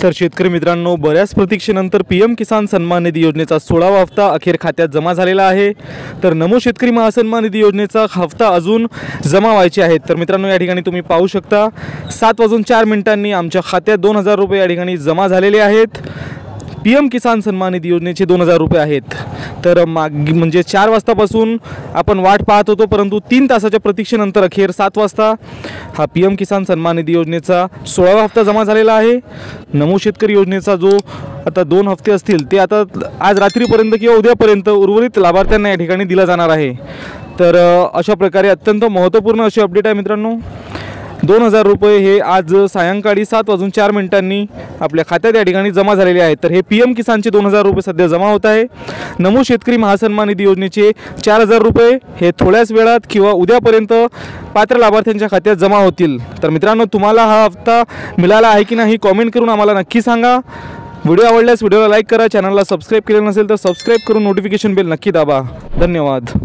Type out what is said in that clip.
तर शेतकरी मित्रांनो, बऱ्याच प्रतीक्षेनंतर पीएम किसान सन्मान निधी योजनेचा 16वा हप्ता अखेर खात्यात जमा झालेला आहे। तर नमो शेतकरी महासन्मान निधी योजनेचा हप्ता अजून जमा व्हायचे आहेत। तर मित्रांनो, या ठिकाणी तुम्ही पाहू शकता 7:04 आमच्या खात्यात 2000 रुपये या ठिकाणी जमा झालेले आहेत। पीएम किसान सन्मान निधी योजनेचे 2000 रुपये आहेत। तर म्हणजे 4 वाजतापासून आपण वाट पाहत होतो, परंतु 3 तासाच्या प्रतीक्षेनंतर अखेर 7 वाजता हा पीएम किसान सन्मान निधी योजनेचा 16वा हप्ता जमा झालेला आहे। नमो शेतकरी योजनेचा जो आता 2 हप्ते असतील ते आता आज रात्रीपर्यंत किंवा उद्यापर्यंत उर्वरित लाभार्थ्यांना या ठिकाणी दिला जाणार आहे। तर अशा प्रकारे अत्यंत महत्त्वपूर्ण अशी अपडेट आहे मित्रांनो। 2000 रुपये हे आज सायंकाळी 7:04 आपल्या खात्यात या ठिकाणी जमा झालेले आहेत। तर हे पीएम किसानचे 2000 रुपये सध्या जमा होत आहे। नमो शेतकरी महासन्मान निधी योजनेचे 4000 रुपये हे थोड्याच वेळात किंवा उद्यापर्यंत पात्र लाभार्थ्यांच्या खात्यात जमा होतील। तर मित्रांनो, तुम्हाला हा हप्ता मिळाला आहे की नाही कमेंट करून आम्हाला नक्की सांगा। व्हिडिओ आवडल्यास व्हिडिओला लाईक करा, चॅनलला सबस्क्राईब केले नसेल तर सबस्क्राईब करून नोटिफिकेशन बेल नक्की दाबा। धन्यवाद।